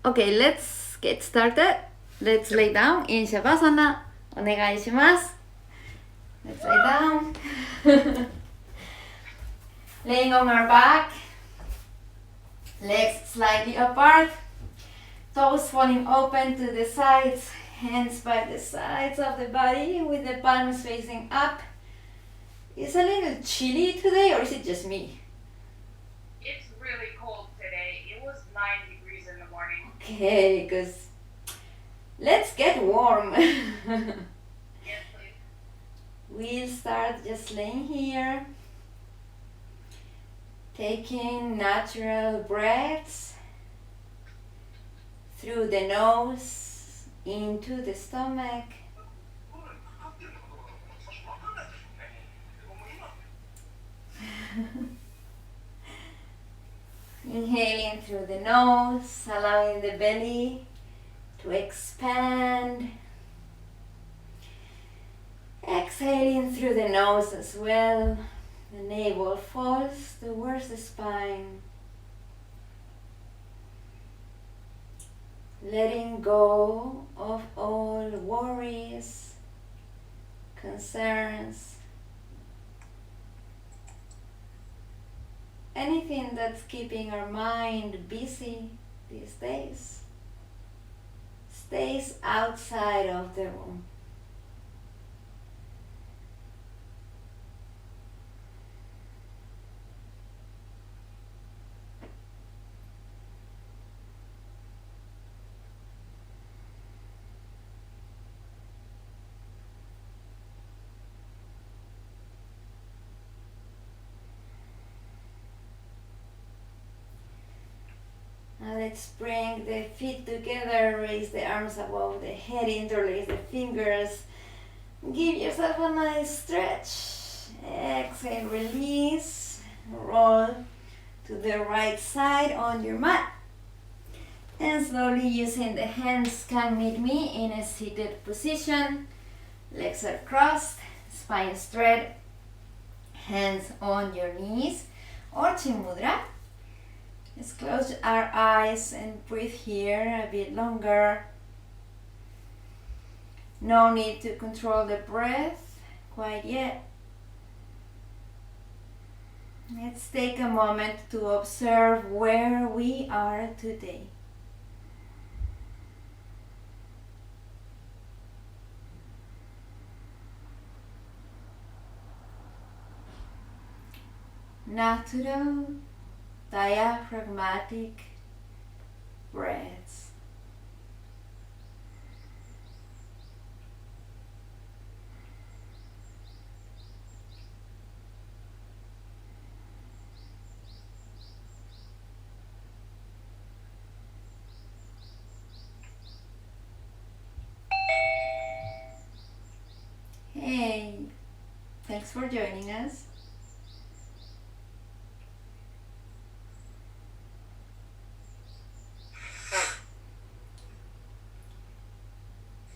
Okay, let's get started. Let's lay down in Shavasana. お願いします。Let's lay down. Laying on our back. Legs slightly apart. Toes falling open to the sides. Hands by the sides of the body with the palms facing up. Is it a little chilly today or is it just me? It's really cold today. It was 9 degrees in the morning. Okay, because let's get warm. Yes, please. We'll start just laying here. Taking natural breaths through the nose into the stomach. Inhaling through the nose, allowing the belly to expand. Exhaling through the nose as well. The navel falls towards the spine. Letting go of all worries, concerns, anything that's keeping our mind busy these days stays outside of the room. Now let's bring the feet together, raise the arms above the head, interlace the fingers. Give yourself a nice stretch. Exhale, release, roll to the right side on your mat. And slowly using the hands, come meet me in a seated position. Legs are crossed, spine straight, hands on your knees or chin mudra. Let's close our eyes and breathe here a bit longer. No need to control the breath quite yet. Let's take a moment to observe where we are today. Natural, diaphragmatic breaths. Hey, thanks for joining us.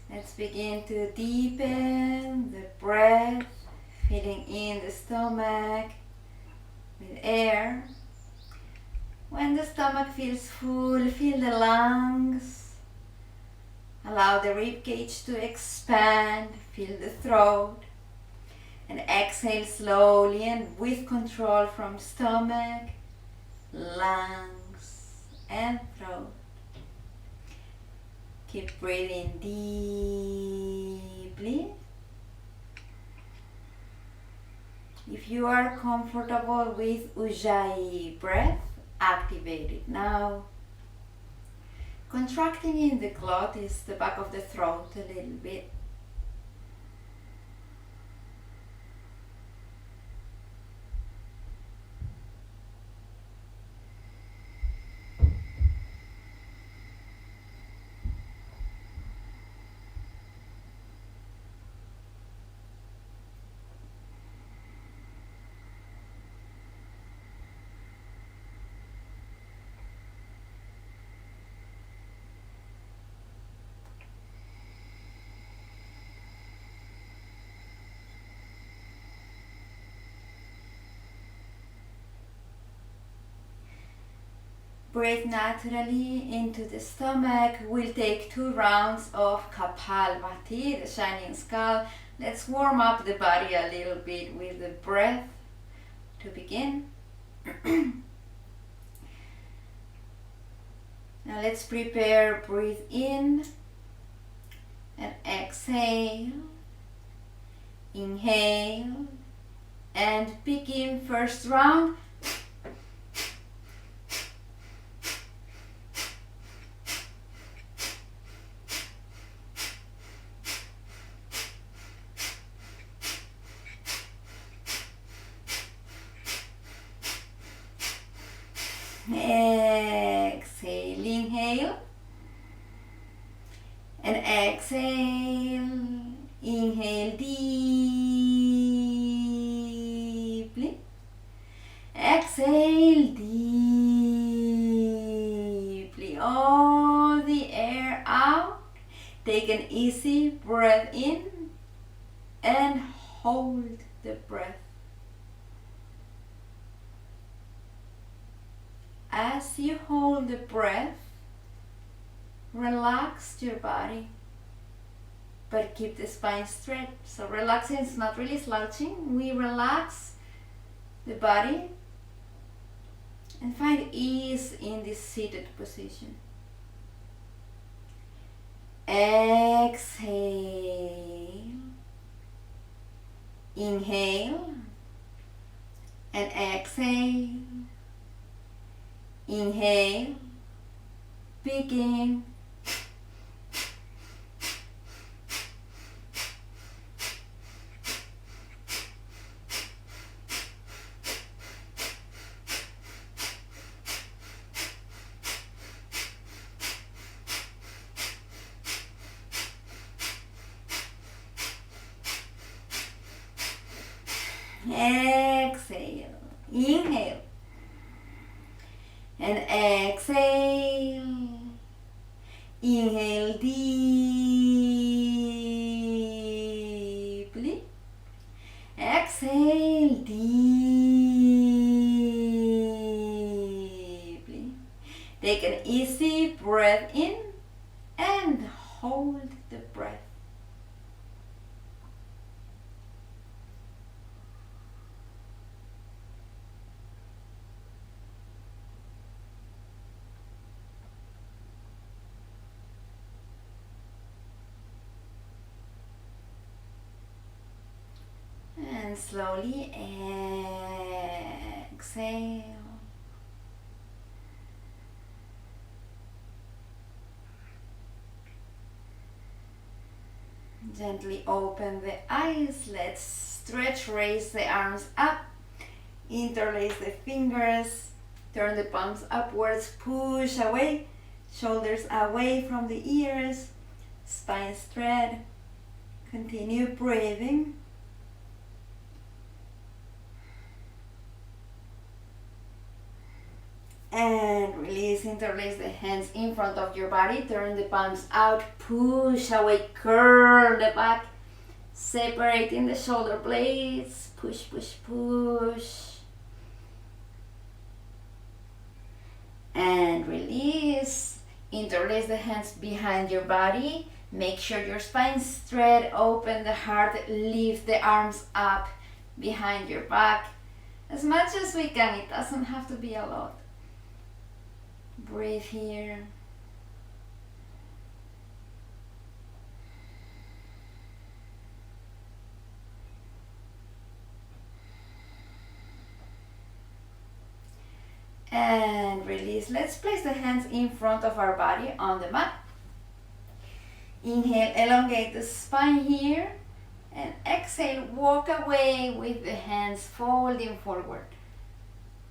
Let's begin to deepen the breath, filling in the stomach with air. When the stomach feels full, fill the lungs. Allow the rib cage to expand, fill the throat. And exhale slowly and with control from stomach, lungs, and throat. Keep breathing deeply. If you are comfortable with Ujjayi breath, activate it now. Contracting in the glottis, the back of the throat a little bit. Breathe naturally into the stomach. We'll take 2 rounds of Kapalbhati, the shining skull. Let's warm up the body a little bit with the breath to begin. Now let's prepare. Breathe in and exhale. Inhale and begin first round. Exhale, inhale and exhale. Inhale deeply, exhale deeply, all the air out. Take an easy breath in and hold the breath. As you hold the breath, relax your body, but keep the spine straight. So relaxing is not really slouching. We relax the body and find ease in this seated position. Exhale. Inhale and exhale. Inhale. Begin. Exhale. Inhale and exhale. Inhale deeply. Exhale deeply. Take an easy breath in and hold the breath. And slowly exhale. Gently open the eyes. Let's stretch, raise the arms up. Interlace the fingers. Turn the palms upwards. Push away. Shoulders away from the ears. Spine straight. Continue breathing. And release, interlace the hands in front of your body. Turn the palms out, push away, curl the back. Separating the shoulder blades. Push, push, push. And release. Interlace the hands behind your body. Make sure your spine is straight, open the heart, lift the arms up behind your back. As much as we can, it doesn't have to be a lot. Breathe here. And release. Let's place the hands in front of our body on the mat. Inhale, elongate the spine here. And exhale, walk away with the hands folding forward.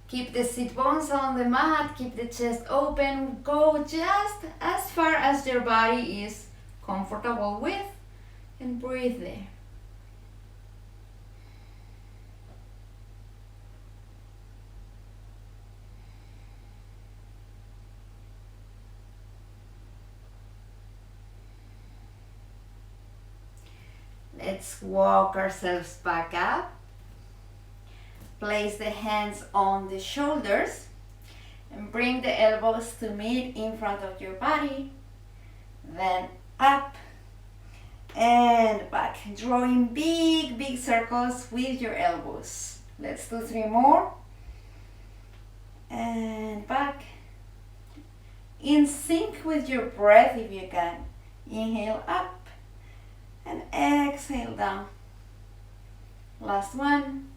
Keep the sit bones on the mat, keep the chest open, go just as far as your body is comfortable with, and breathe there. Let's walk ourselves back up. Place the hands on the shoulders And bring the elbows to meet in front of your body. Then up and back. Drawing big, big circles with your elbows. Let's do 3 more. And back. In sync with your breath if you can. Inhale up and exhale down. Last one.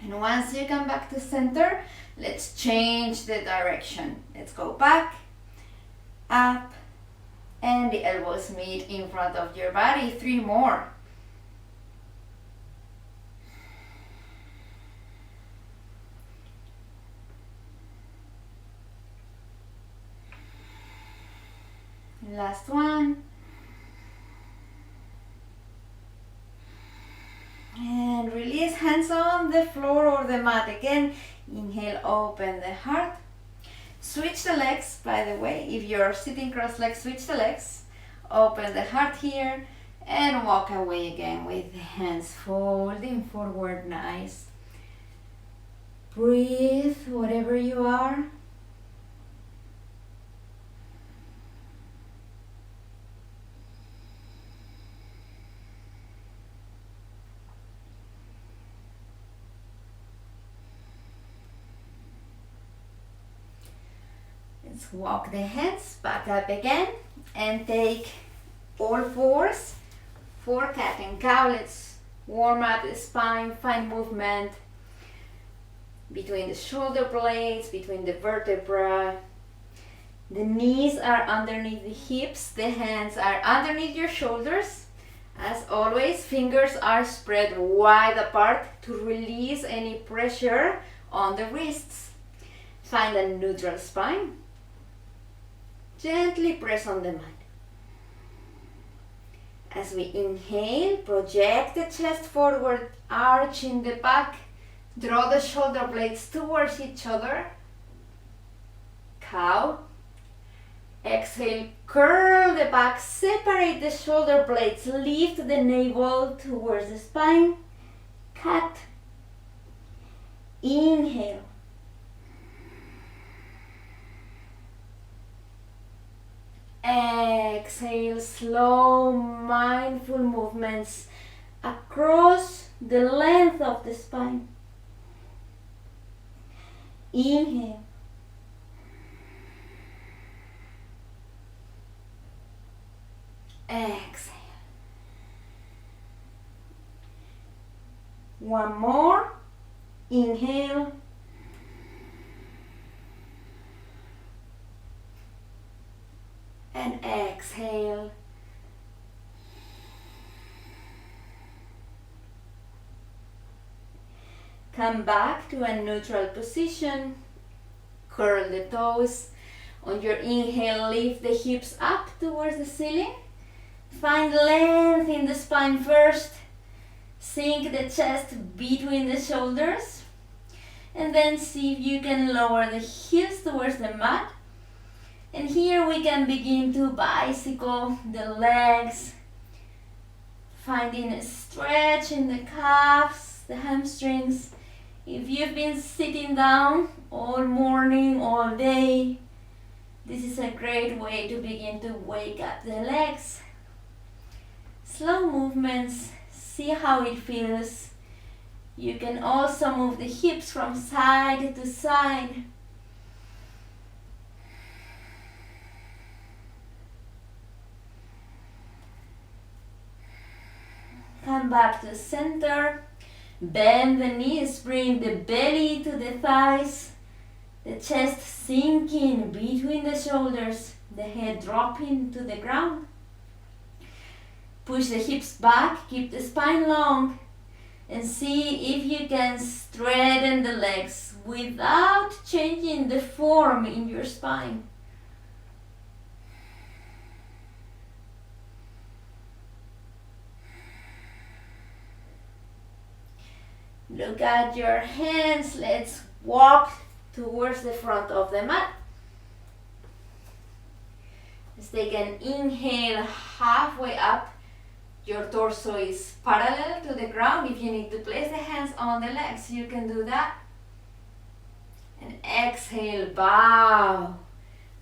And once you come back to center, let's change the direction. Let's go back, up, and the elbows meet in front of your body. 3 more. Last one. And release, hands on the floor or the mat. Again, inhale, open the heart. Switch the legs, by the way. If you're sitting cross-legged, switch the legs. Open the heart here and walk away again with the hands folding forward. Nice. Breathe whatever you are. Let's walk the hands back up again and take all fours for cat and cow. Let's warm up the spine, find movement between the shoulder blades, between the vertebrae. The knees are underneath the hips, the hands are underneath your shoulders. As always, fingers are spread wide apart to release any pressure on the wrists. Find a neutral spine. Gently press on the mat. As we inhale, project the chest forward, arching the back. Draw the shoulder blades towards each other. Cow. Exhale, curl the back, separate the shoulder blades, lift the navel towards the spine. Cat. Inhale. Exhale, slow, mindful movements across the length of the spine. Inhale. Exhale. One more. Inhale. And exhale. Come back to a neutral position. Curl the toes. On your inhale, lift the hips up towards the ceiling. Find length in the spine first. Sink the chest between the shoulders. And then see if you can lower the heels towards the mat. And here we can begin to bicycle the legs, finding a stretch in the calves, the hamstrings. If you've been sitting down all morning, all day, this is a great way to begin to wake up the legs. Slow movements, see how it feels. You can also move the hips from side to side. Come back to center. Bend the knees, bring the belly to the thighs. The chest sinking between the shoulders, the head dropping to the ground. Push the hips back, keep the spine long, and see if you can straighten the legs without changing the form in your spine. Look at your hands. Let's walk towards the front of the mat. Let's take an inhale halfway up Your torso is parallel to the ground. If you need to place the hands on the legs, you can do that. And exhale, bow.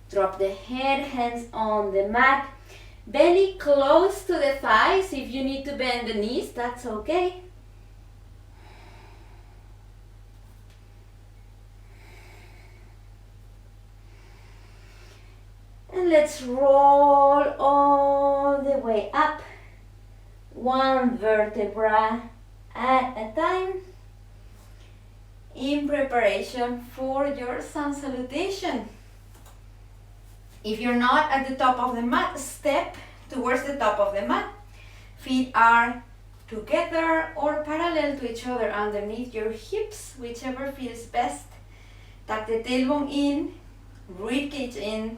Drop the head, hands on the mat. Belly close to the thighs. If you need to bend the knees, that's okay. And let's roll all the way up, one vertebra at a time, in preparation for your sun salutation. If you're not at the top of the mat, step towards the top of the mat. Feet are together or parallel to each other underneath your hips, whichever feels best. Tuck the tailbone in, ribcage in,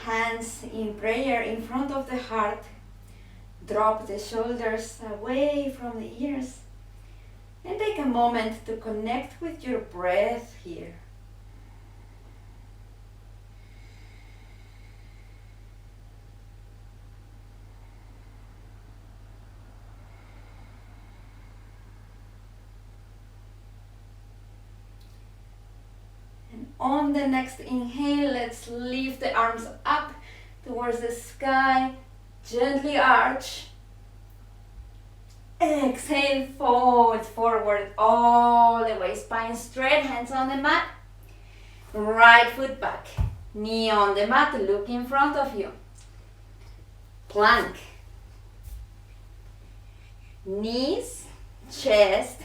hands in prayer in front of the heart. Drop the shoulders away from the ears. And take a moment to connect with your breath here. On the next inhale, let's lift the arms up towards the sky. Gently arch. Exhale, fold forward all the way. Spine straight, hands on the mat. Right foot back. Knee on the mat, look in front of you. Plank. Knees, chest,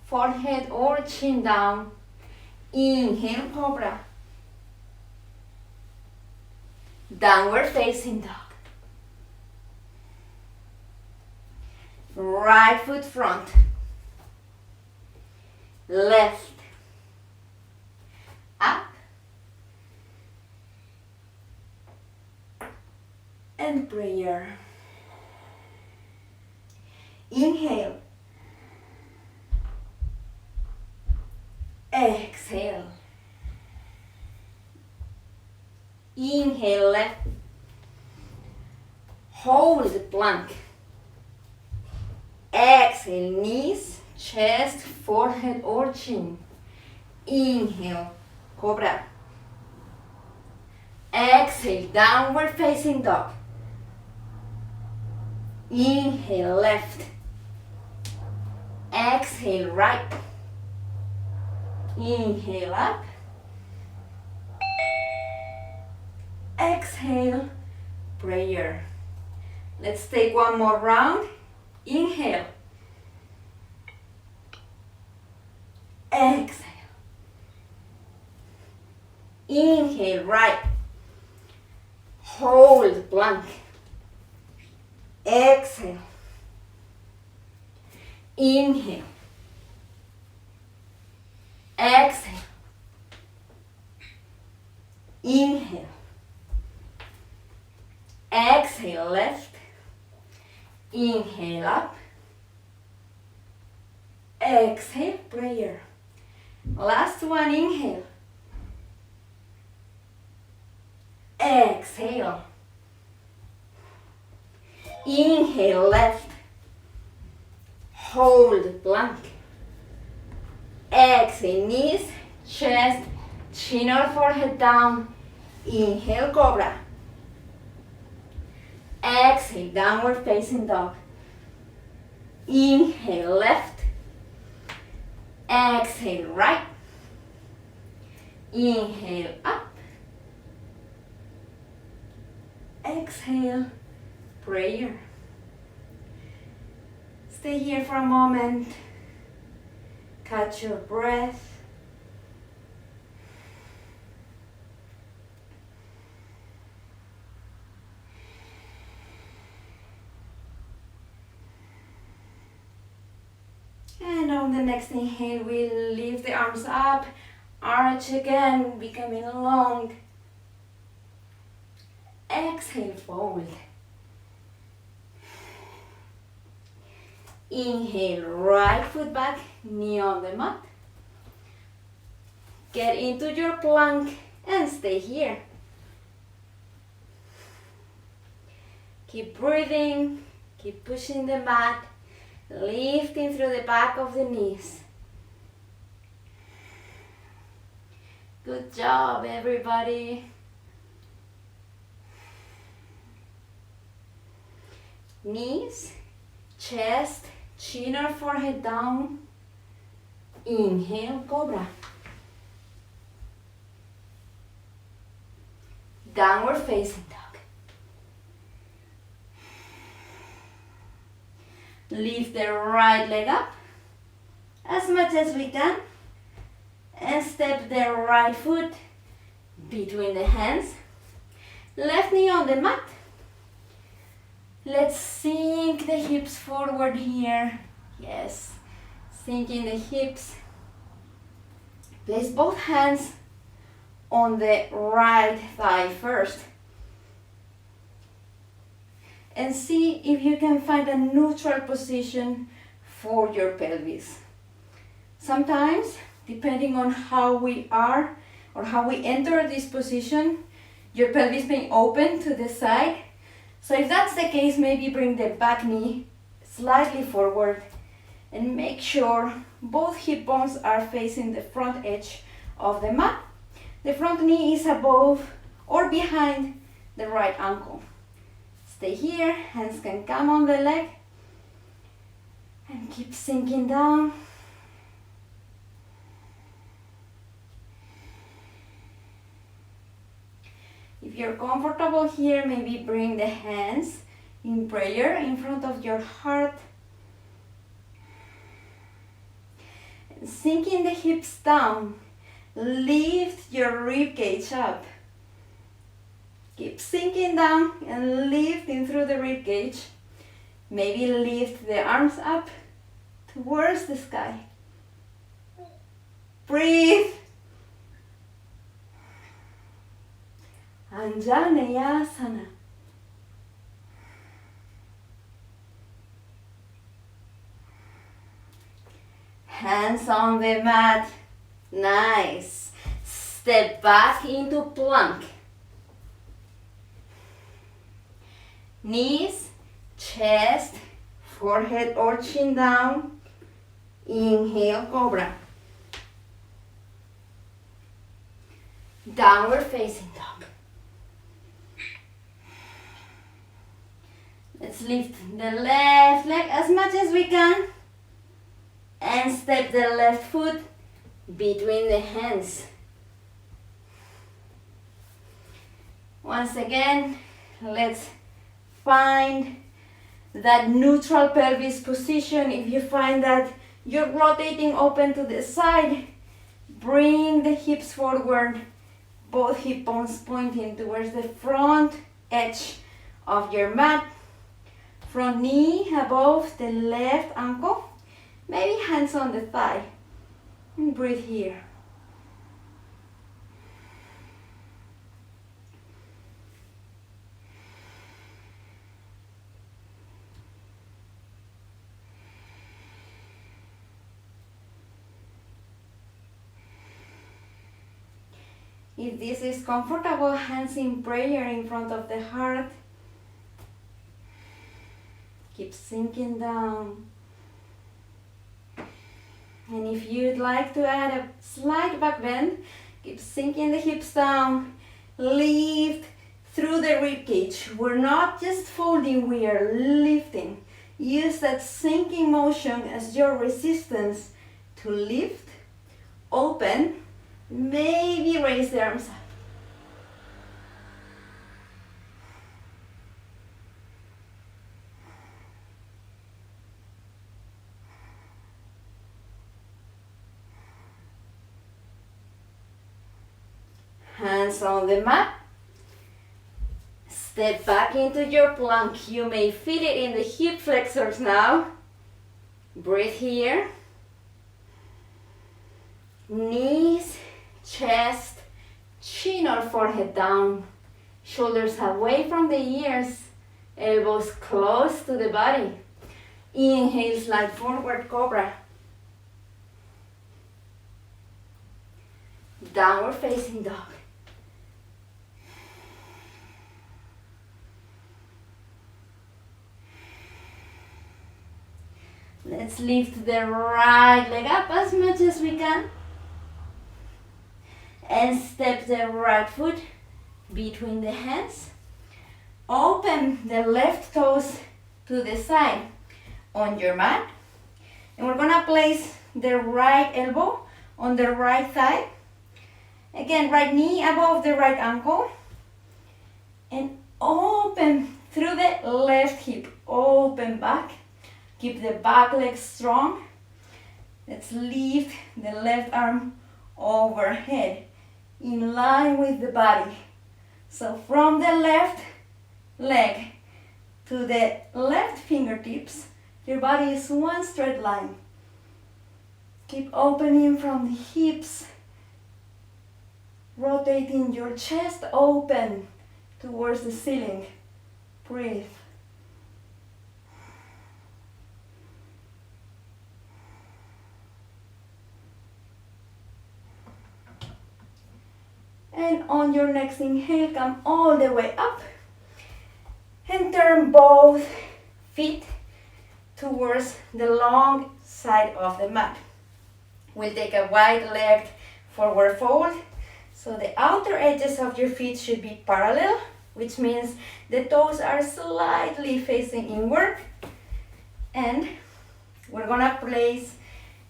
forehead or chin down. Inhale, Cobra. Downward facing dog. Right foot front. Left. Up. And prayer. Inhale. Exhale. Inhale, left. Hold plank. Exhale, knees, chest, forehead or chin. Inhale, Cobra. Exhale, downward facing dog. Inhale, left. Exhale, right. Inhale up. Exhale, prayer. Let's take one more round. Inhale. Exhale. Inhale, right. Hold plank. Exhale. Inhale. Exhale. Inhale. Exhale, left. Inhale up. Exhale, prayer. Last one, inhale. Exhale. Inhale, left. Hold plank. Exhale, knees, chest, chin or forehead down. Inhale, Cobra. Exhale, downward facing dog. Inhale, left. Exhale, right. Inhale, up. Exhale, prayer. Stay here for a moment. Catch your breath. And on the next inhale, we'll lift the arms up, arch again, becoming long. Exhale, fold. Inhale, right foot back, knee on the mat. Get into your plank and stay here. Keep breathing, Keep pushing the mat, lifting through the back of the knees. Good job, everybody. Knees, chest, chin or forehead down. Inhale, Cobra. Downward facing dog. Lift the right leg up as much as we can and step the right foot between the hands. Left knee on the mat. Let's sink the hips forward here. Yes, sinking the hips. Place both hands on the right thigh first. And see if you can find a neutral position for your pelvis. Sometimes, depending on how we are or how we enter this position, your pelvis may open to the side. So if that's the case, maybe bring the back knee slightly forward and make sure both hip bones are facing the front edge of the mat. The front knee is above or behind the right ankle. Stay here, hands can come on the leg and keep sinking down. If you're comfortable here, maybe bring the hands in prayer in front of your heart. And sinking the hips down, lift your rib cage up. Keep sinking down and lifting through the rib cage. Maybe lift the arms up towards the sky. Breathe. Anjaneyasana. Hands on the mat. Nice. Step back into plank. Knees, chest, forehead or chin down. Inhale, Cobra. Downward facing dog. Let's lift the left leg as much as we can and step the left foot between the hands. Once again, let's find that neutral pelvis position. If you find that you're rotating open to the side, bring the hips forward, both hip bones pointing towards the front edge of your mat. Front knee above the left ankle, maybe hands on the thigh, and breathe here. If this is comfortable, hands in prayer in front of the heart. Keep sinking down. And if you'd like to add a slight back bend, keep sinking the hips down. Lift through the rib cage. We're not just folding, we are lifting. Use that sinking motion as your resistance to lift, open, maybe raise the arms up. Hands on the mat. Step back into your plank. You may feel it in the hip flexors now. Breathe here. Knees, chest, chin or forehead down. Shoulders away from the ears. Elbows close to the body. Inhale, slide forward, Cobra. Downward facing dog. Let's lift the right leg up as much as we can. And step the right foot between the hands. Open the left toes to the side on your mat. And we're gonna place the right elbow on the right thigh. Again, right knee above the right ankle. And open through the left hip. Open back. Keep the back leg strong. Let's lift the left arm overhead in line with the body. So from the left leg to the left fingertips, your body is one straight line. Keep opening from the hips, rotating your chest open towards the ceiling. Breathe. And on your next inhale, come all the way up and turn both feet towards the long side of the mat. We'll take a wide leg forward fold. So the outer edges of your feet should be parallel, which means the toes are slightly facing inward. And we're gonna place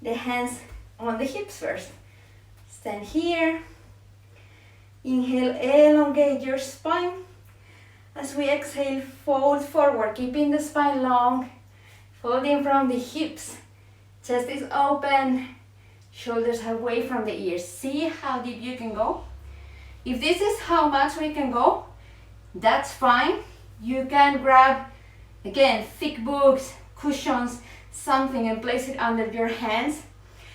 the hands on the hips first. Stand here. Inhale, elongate your spine. As we exhale, fold forward, keeping the spine long, folding from the hips. Chest is open, shoulders away from the ears. See how deep you can go. If this is how much we can go, that's fine. You can grab, again, thick books, cushions, something, and place it under your hands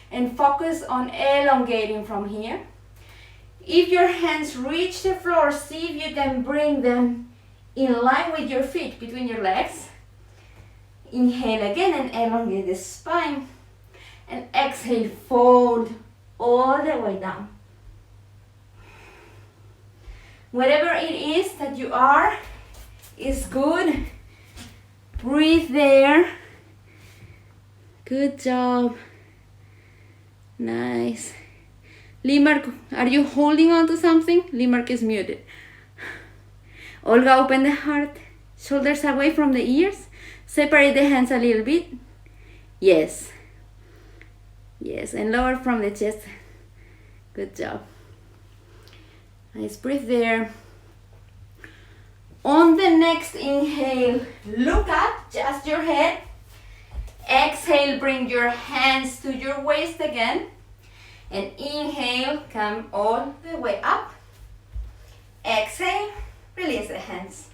and focus on elongating from here. If your hands reach the floor, see if you can bring them in line with your feet between your legs. Inhale again and elongate the spine. And exhale, fold all the way down. Whatever it is that you are is good. Breathe there. Good job. Nice. Limark, are you holding on to something? Limark is muted. Olga, open the heart. Shoulders away from the ears. Separate the hands a little bit. Yes. Yes, and lower from the chest. Good job. Nice, breathe there. On the next inhale, look up, just your head. Exhale, bring your hands to your waist again. And inhale, come all the way up. Exhale, release the hands.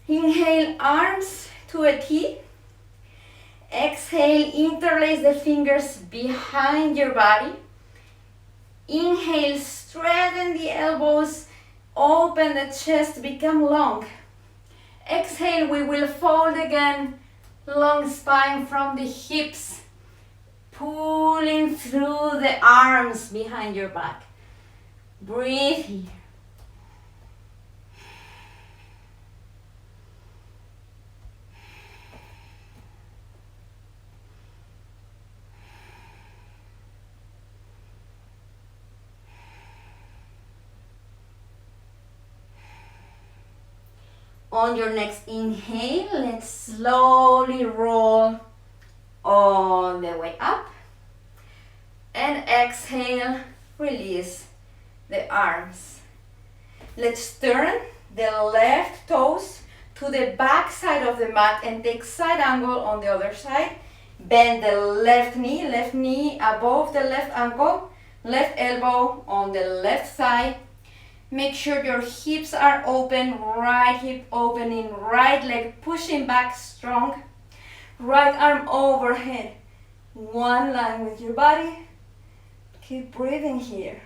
Inhale, arms to a T. Exhale, interlace the fingers behind your body. Inhale, straighten the elbows, open the chest, become long. Exhale, we will fold again, long spine from the hips, pulling through the arms behind your back. Breathe here. On your next inhale, let's slowly roll all the way up. And exhale, release the arms. Let's turn the left toes to the back side of the mat and take side angle on the other side. Bend the left knee above the left ankle, left elbow on the left thigh. Make sure your hips are open, right hip opening, right leg pushing back strong. Right arm overhead, one line with your body. Keep breathing here.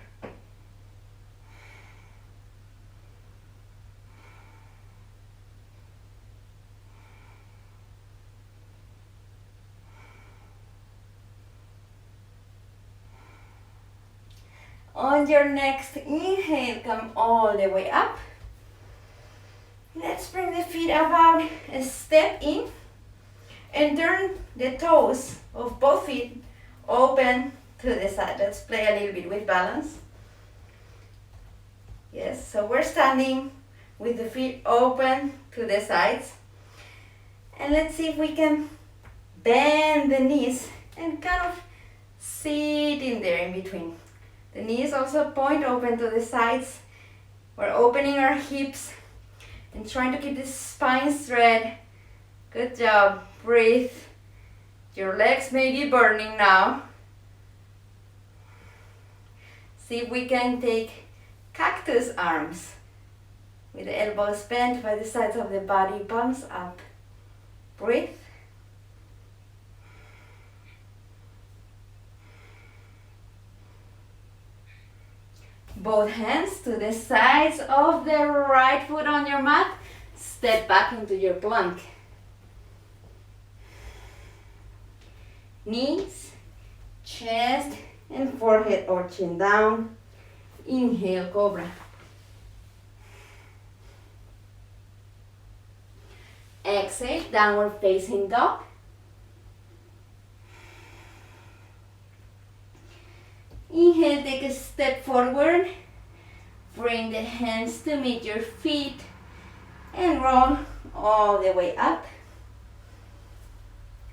On your next inhale, come all the way up. Let's bring the feet about a step in. And turn the toes of both feet open to the side. Let's play a little bit with balance. Yes, so we're standing with the feet open to the sides. And let's see if we can bend the knees and kind of sit in there in between. The knees also point open to the sides. We're opening our hips and trying to keep the spine straight. Good job. Breathe. Your legs may be burning now. See if we can take cactus arms with the elbows bent by the sides of the body, palms up. Breathe. Both hands to the sides of the right foot on your mat. Step back into your plank. Knees, chest, and forehead or chin down. Inhale, Cobra. Exhale, downward facing dog. Inhale, take a step forward. Bring the hands to meet your feet and roll all the way up.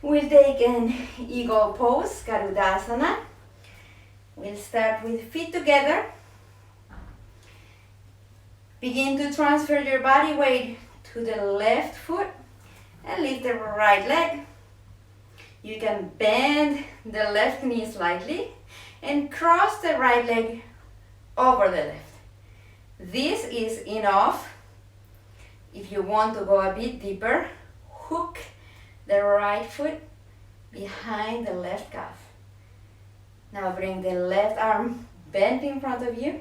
We'll take an eagle pose, Garudasana. We'll start with feet together. Begin to transfer your body weight to the left foot and lift the right leg. You can bend the left knee slightly and cross the right leg over the left. This is enough. If you want to go a bit deeper, hook the right foot behind the left calf. Now bring the left arm bent in front of you,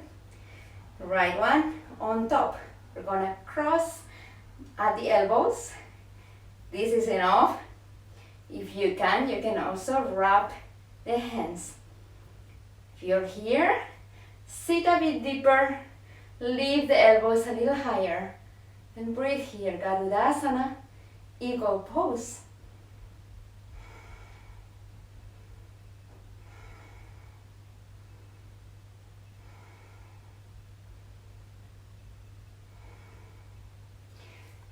the right one on top. We're gonna cross at the elbows. This is enough. If you can also wrap the hands. If you're here, sit a bit deeper, lift the elbows a little higher, and breathe here. Garudasana, eagle pose.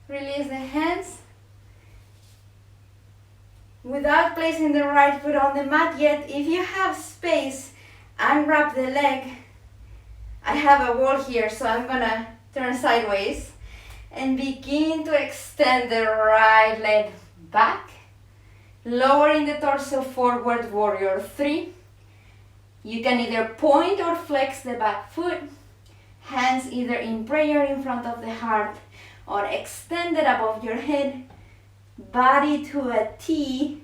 Release the hands. Without placing the right foot on the mat yet, if you have space, unwrap the leg. I have a wall here, so I'm gonna turn sideways and begin to extend the right leg back, lowering the torso forward, warrior 3. You can either point or flex the back foot, hands either in prayer in front of the heart or extended above your head, body to a T,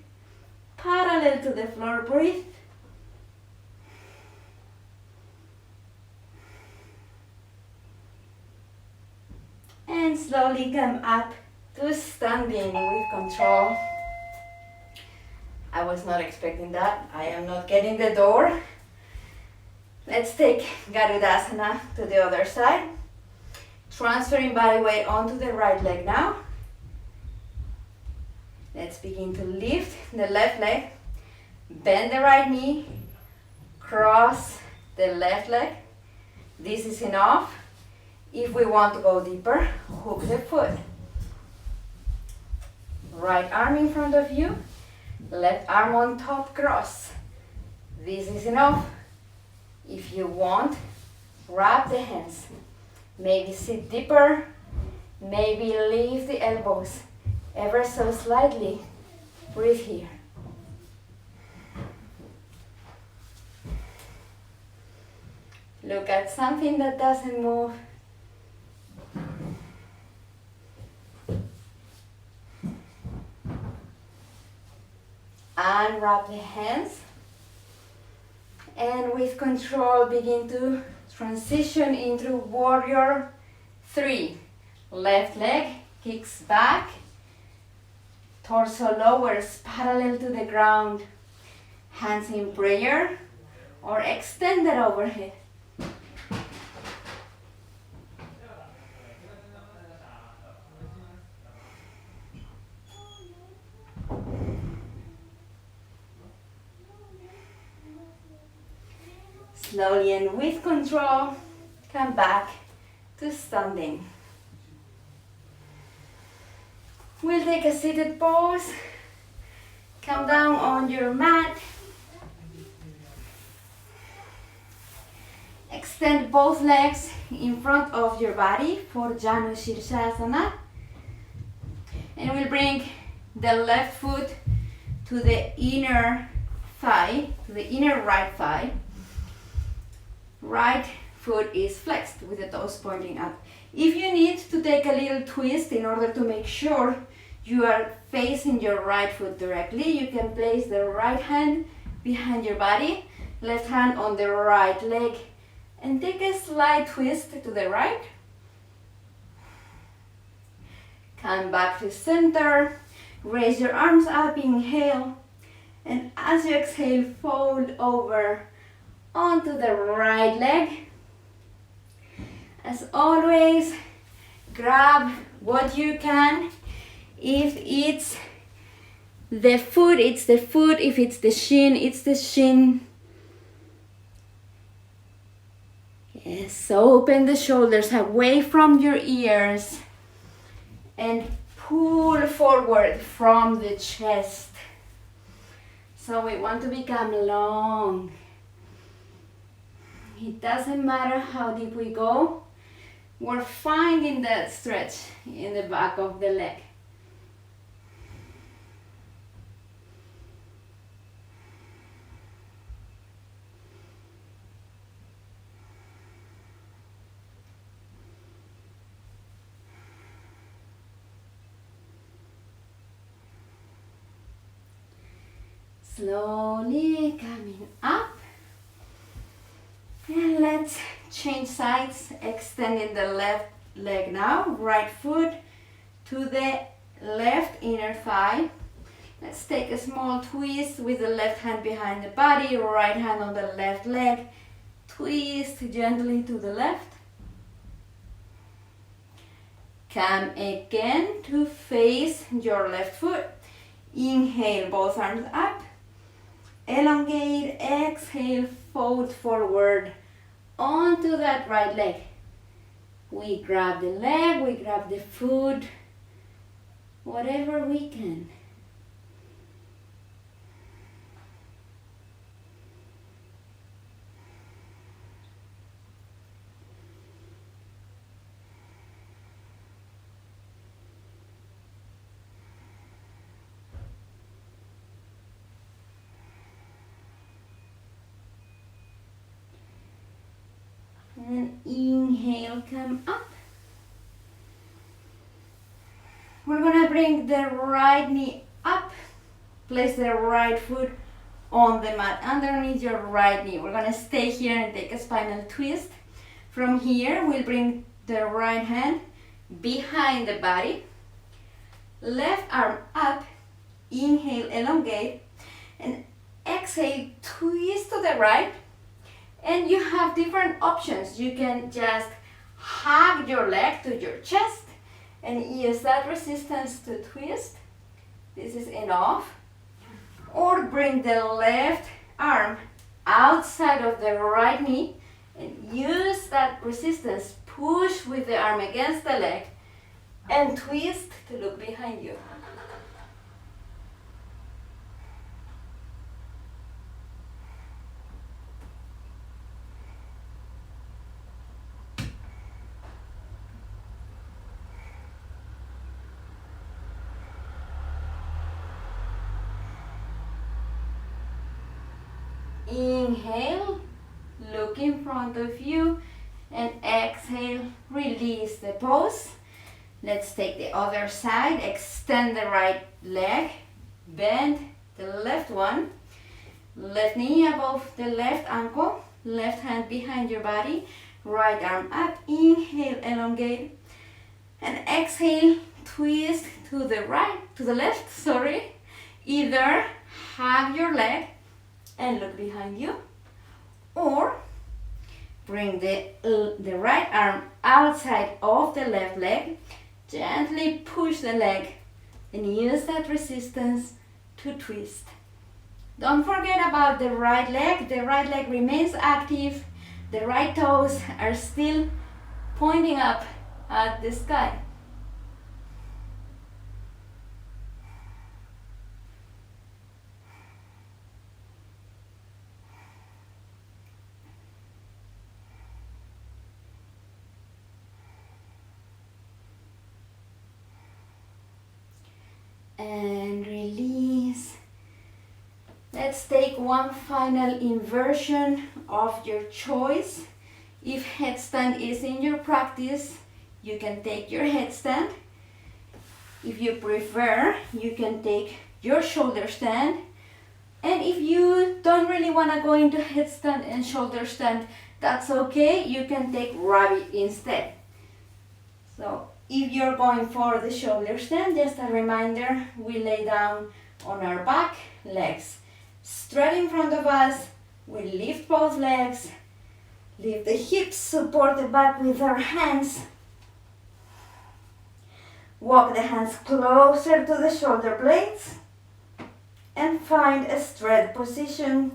parallel to the floor. Breathe. And slowly come up to standing with control. I was not expecting that. I am not getting the door. Let's take Garudasana to the other side. Transferring body weight onto the right leg now. Let's begin to lift the left leg. Bend the right knee. Cross the left leg. This is enough. If we want to go deeper, hook the foot. Right arm in front of you. Left arm on top, cross. This is enough. If you want, wrap the hands. Maybe sit deeper. Maybe lift the elbows ever so slightly. Breathe here. Look at something that doesn't move. Unwrap the hands. And with control, begin to transition into warrior 3. Left leg kicks back. Torso lowers parallel to the ground. Hands in prayer or extended overhead. Slowly and with control, come back to standing. We'll take a seated pose. Come down on your mat. Extend both legs in front of your body for Janu Shirshasana. And we'll bring the left foot to the inner thigh, to the inner right thigh. Right foot is flexed with the toes pointing up. If you need to take a little twist in order to make sure you are facing your right foot directly, you can place the right hand behind your body, left hand on the right leg, and take a slight twist to the right. Come back to center, raise your arms up, inhale, and as you exhale, fold over onto the right leg. As always, grab what you can. If it's the foot, it's the foot. If it's the shin, it's the shin. Yes, so open the shoulders away from your ears and pull forward from the chest. So we want to become long. It doesn't matter how deep we go. We're finding that stretch in the back of the leg. Slowly coming up. And let's change sides, extending the left leg now. Right foot to the left inner thigh. Let's take a small twist with the left hand behind the body, right hand on the left leg. Twist gently to the left. Come again to face your left foot. Inhale, both arms up. Elongate, exhale, fold forward onto that right leg. We grab the leg, we grab the foot, whatever we can. And inhale, come up. We're gonna bring the right knee up. Place the right foot on the mat underneath your right knee. We're gonna stay here and take a spinal twist. From here, we'll bring the right hand behind the body. Left arm up. Inhale, elongate. And exhale, twist to the right. And you have different options. You can just hug your leg to your chest and use that resistance to twist. This is enough. Or bring the left arm outside of the right knee and use that resistance. Push with the arm against the leg and twist to look behind you. Inhale, look in front of you, and exhale, release the pose. Let's take the other side, extend the right leg, bend the left one, left knee above the left ankle, left hand behind your body, right arm up, inhale, elongate, and exhale, twist to the right, to the left, sorry. Either hug your leg and look behind you, or bring the right arm outside of the left leg, gently push the leg and use that resistance to twist. Don't forget about the right leg. The right leg remains active. The right toes are still pointing up at the sky. And release. Let's take one final inversion of your choice. If headstand is in your practice, you can take your headstand. If you prefer, you can take your shoulder stand. And if you don't really want to go into headstand and shoulder stand, that's okay. You can take rabbit instead. So if you're going for the shoulder stand, just a reminder, we lay down on our back, legs straight in front of us. We lift both legs, lift the hips, support the back with our hands. Walk the hands closer to the shoulder blades and find a straight position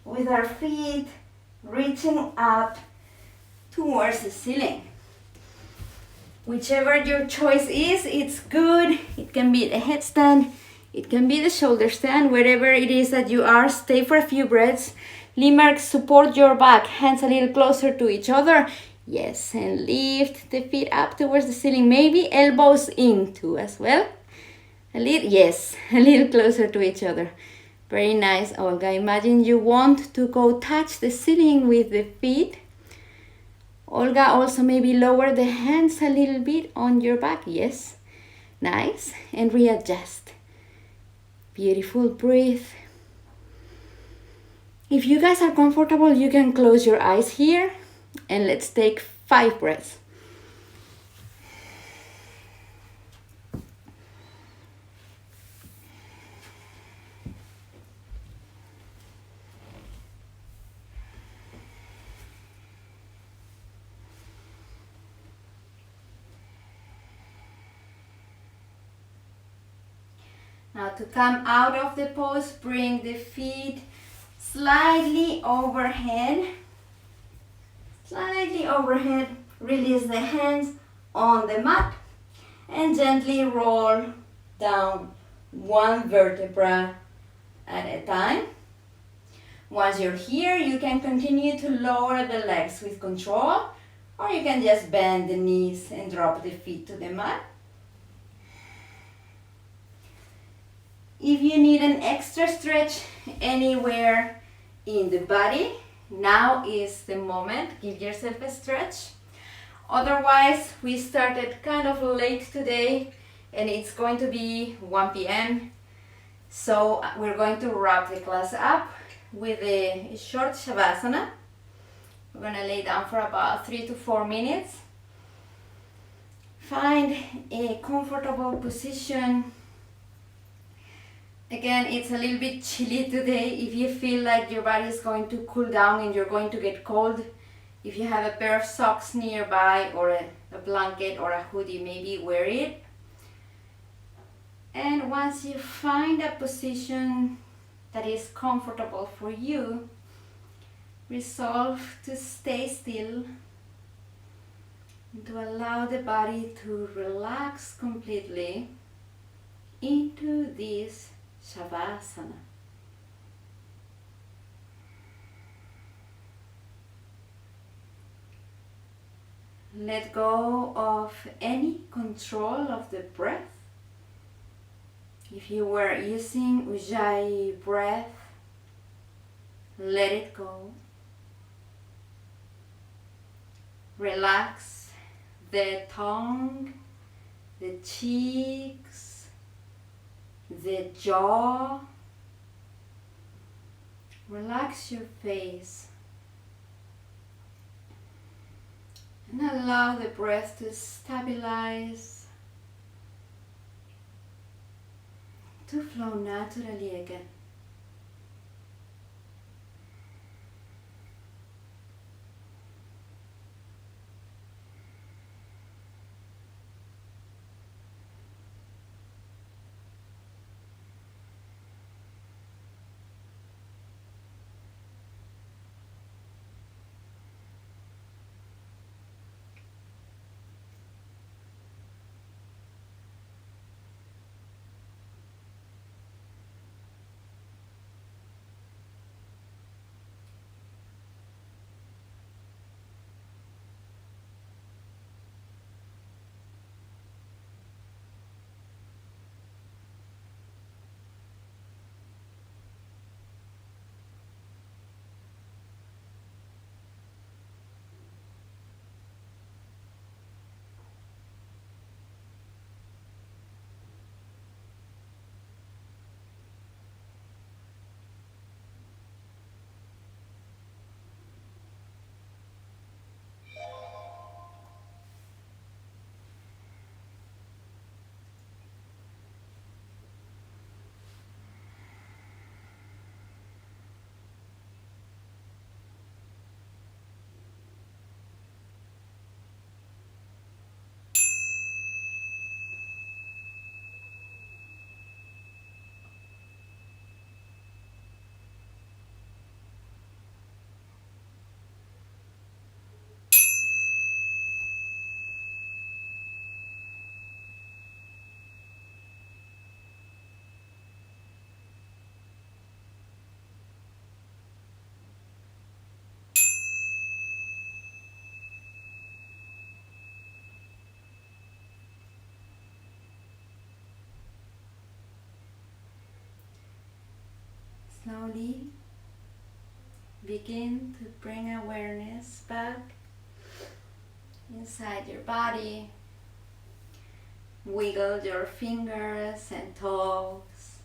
with our feet reaching up towards the ceiling. Whichever your choice is, it's good. It can be the headstand, it can be the shoulder stand, wherever it is that you are. Stay for a few breaths. Limerick, support your back, hands a little closer to each other. Yes, and lift the feet up towards the ceiling. Maybe elbows in too as well. A little closer to each other. Very nice, Olga. Imagine you want to go touch the ceiling with the feet. Olga, also maybe lower the hands a little bit on your back. Yes, nice. And readjust. Beautiful, breathe. If you guys are comfortable, you can close your eyes here. And let's take 5 breaths. Now to come out of the pose, bring the feet slightly overhead. Slightly overhead. Release the hands on the mat and gently roll down one vertebra at a time. Once you're here, you can continue to lower the legs with control, or you can just bend the knees and drop the feet to the mat. If you need an extra stretch anywhere in the body, now is the moment. Give yourself a stretch. Otherwise, we started kind of late today and it's going to be 1 p.m. So we're going to wrap the class up with a short shavasana. We're going to lay down for about 3 to 4 minutes. Find a comfortable position. Again, it's a little bit chilly today. If you feel like your body is going to cool down and you're going to get cold, if you have a pair of socks nearby or a blanket or a hoodie, maybe wear it. And once you find a position that is comfortable for you, resolve to stay still and to allow the body to relax completely into this Shavasana. Let go of any control of the breath. If you were using Ujjayi breath, let it go. Relax the tongue, the cheeks, the jaw. Relax your face and allow the breath to stabilize, to flow naturally again. Slowly begin to bring awareness back inside your body. Wiggle your fingers and toes.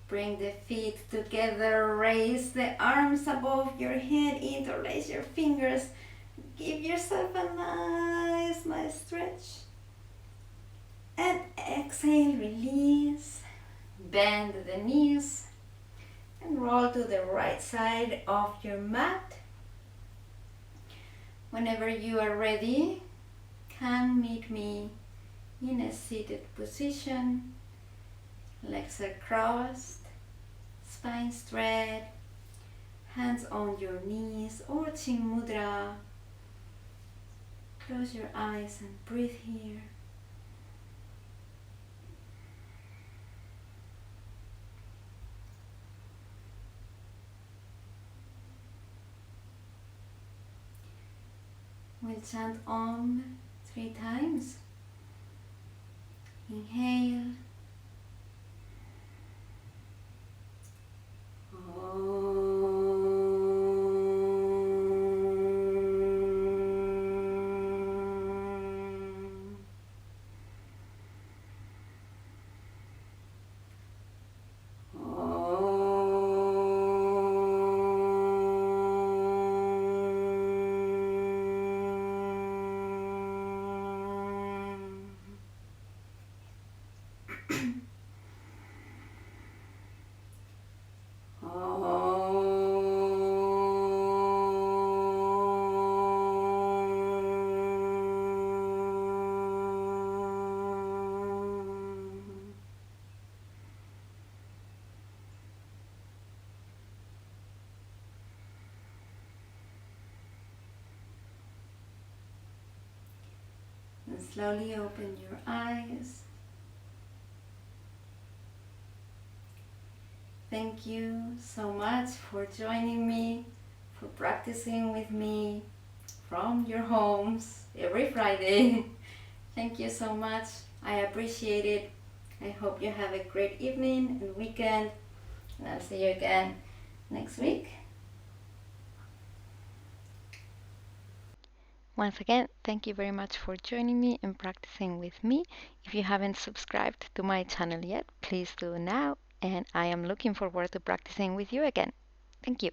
Bring the feet together, raise the arms above your head, interlace your fingers. Give yourself a nice stretch. And exhale, release. Bend the knees and roll to the right side of your mat. Whenever you are ready, can meet me in a seated position. Legs are crossed, spine straight, hands on your knees or Chin Mudra. Close your eyes and breathe here. We'll chant Om 3 times. Inhale. And slowly open your eyes. Thank you so much for joining me, for practicing with me from your homes every Friday. Thank you so much. I appreciate it. I hope you have a great evening and weekend. And I'll see you again next week. Once again, thank you very much for joining me and practicing with me. If you haven't subscribed to my channel yet, please do now. And I am looking forward to practicing with you again. Thank you.